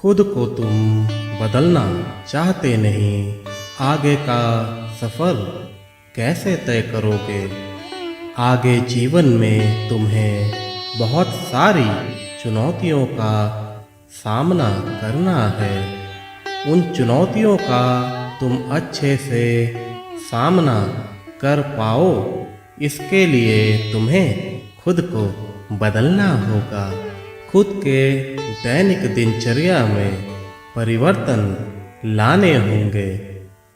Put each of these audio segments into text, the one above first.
खुद को तुम बदलना चाहते नहीं, आगे का सफ़र कैसे तय करोगे। आगे जीवन में तुम्हें बहुत सारी चुनौतियों का सामना करना है। उन चुनौतियों का तुम अच्छे से सामना कर पाओ, इसके लिए तुम्हें खुद को बदलना होगा। खुद के दैनिक दिनचर्या में परिवर्तन लाने होंगे।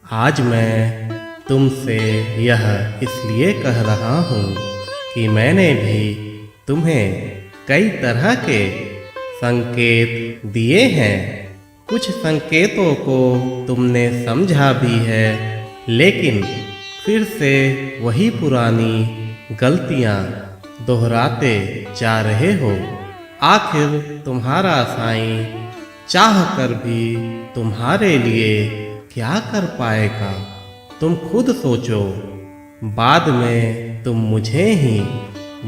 आज मैं तुमसे यह इसलिए कह रहा हूँ कि मैंने भी तुम्हें कई तरह के संकेत दिए हैं। कुछ संकेतों को तुमने समझा भी है, लेकिन फिर से वही पुरानी गलतियाँ दोहराते जा रहे हो। आखिर तुम्हारा साईं चाह कर भी तुम्हारे लिए क्या कर पाएगा। तुम खुद सोचो, बाद में तुम मुझे ही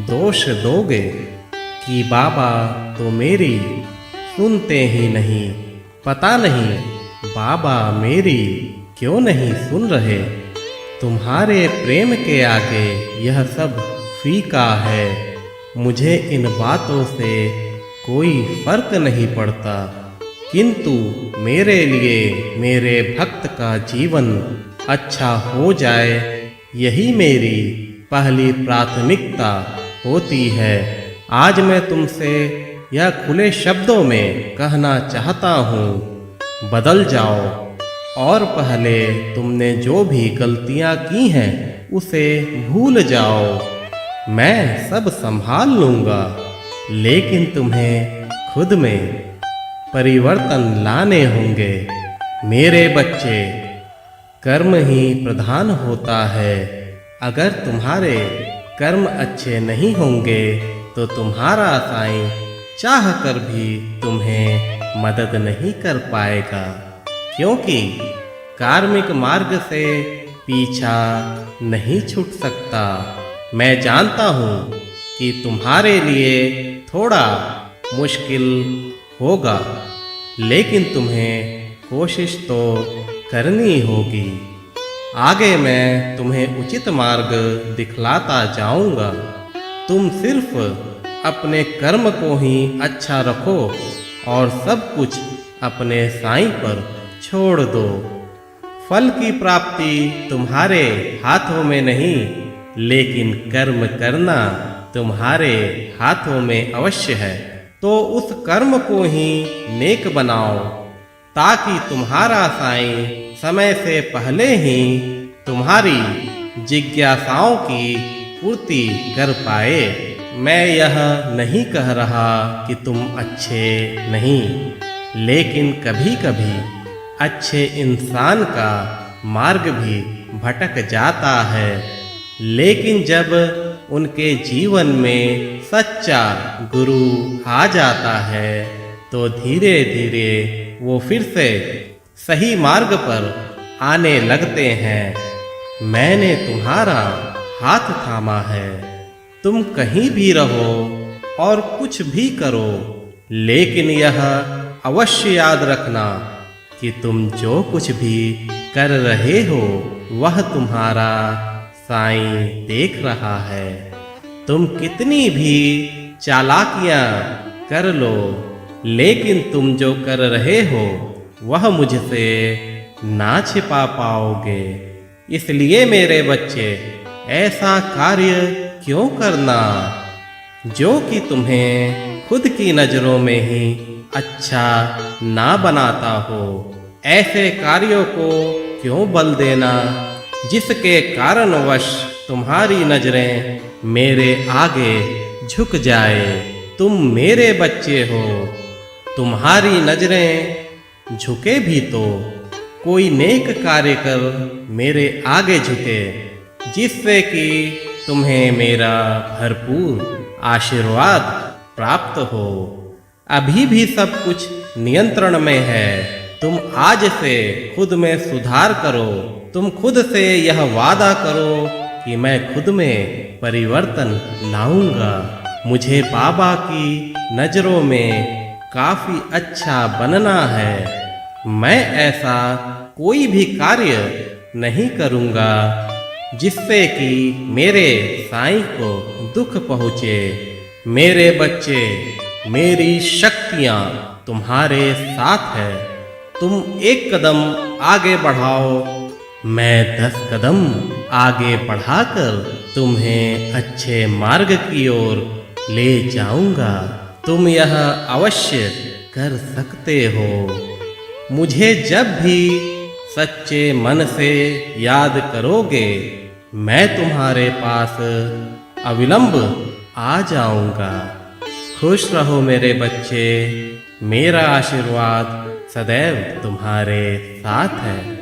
दोष दोगे कि बाबा तो मेरी सुनते ही नहीं। पता नहीं बाबा मेरी क्यों नहीं सुन रहे। तुम्हारे प्रेम के आगे यह सब फीका है। मुझे इन बातों से कोई फर्क नहीं पड़ता, किंतु मेरे लिए मेरे भक्त का जीवन अच्छा हो जाए, यही मेरी पहली प्राथमिकता होती है। आज मैं तुमसे यह खुले शब्दों में कहना चाहता हूँ, बदल जाओ और पहले तुमने जो भी गलतियाँ की हैं उसे भूल जाओ। मैं सब संभाल लूँगा, लेकिन तुम्हें खुद में परिवर्तन लाने होंगे। मेरे बच्चे, कर्म ही प्रधान होता है। अगर तुम्हारे कर्म अच्छे नहीं होंगे तो तुम्हारा साईं चाह कर भी तुम्हें मदद नहीं कर पाएगा, क्योंकि कार्मिक मार्ग से पीछा नहीं छूट सकता। मैं जानता हूँ कि तुम्हारे लिए थोड़ा मुश्किल होगा, लेकिन तुम्हें कोशिश तो करनी होगी। आगे मैं तुम्हें उचित मार्ग दिखलाता जाऊंगा। तुम सिर्फ अपने कर्म को ही अच्छा रखो और सब कुछ अपने साईं पर छोड़ दो। फल की प्राप्ति तुम्हारे हाथों में नहीं, लेकिन कर्म करना तुम्हारे हाथों में अवश्य है। तो उस कर्म को ही नेक बनाओ, ताकि तुम्हारा साईं समय से पहले ही तुम्हारी जिज्ञासाओं की पूर्ति कर पाए। मैं यह नहीं कह रहा कि तुम अच्छे नहीं, लेकिन कभी कभी अच्छे इंसान का मार्ग भी भटक जाता है। लेकिन जब उनके जीवन में सच्चा गुरु आ जाता है तो धीरे धीरे वो फिर से सही मार्ग पर आने लगते हैं। मैंने तुम्हारा हाथ थामा है। तुम कहीं भी रहो और कुछ भी करो, लेकिन यह अवश्य याद रखना कि तुम जो कुछ भी कर रहे हो वह तुम्हारा साईं देख रहा है। तुम कितनी भी चालाकियां कर लो, लेकिन तुम जो कर रहे हो वह मुझसे ना छिपा पाओगे। इसलिए मेरे बच्चे, ऐसा कार्य क्यों करना जो कि तुम्हें खुद की नजरों में ही अच्छा ना बनाता हो। ऐसे कार्यों को क्यों बल देना जिसके कारणवश तुम्हारी नजरें मेरे आगे झुक जाए। तुम मेरे बच्चे हो, तुम्हारी नजरें झुके भी तो कोई नेक कार्य कर मेरे आगे झुके, जिससे कि तुम्हें मेरा भरपूर आशीर्वाद प्राप्त हो। अभी भी सब कुछ नियंत्रण में है। तुम आज से खुद में सुधार करो। तुम खुद से यह वादा करो कि मैं खुद में परिवर्तन लाऊंगा। मुझे बाबा की नजरों में काफी अच्छा बनना है। मैं ऐसा कोई भी कार्य नहीं करूँगा जिससे कि मेरे साईं को दुख पहुँचे। मेरे बच्चे, मेरी शक्तियाँ तुम्हारे साथ है। तुम एक कदम आगे बढ़ाओ, मैं 10 कदम आगे बढ़ाकर तुम्हें अच्छे मार्ग की ओर ले जाऊंगा। तुम यह अवश्य कर सकते हो। मुझे जब भी सच्चे मन से याद करोगे, मैं तुम्हारे पास अविलंब आ जाऊंगा। खुश रहो मेरे बच्चे, मेरा आशीर्वाद सदैव तुम्हारे साथ है।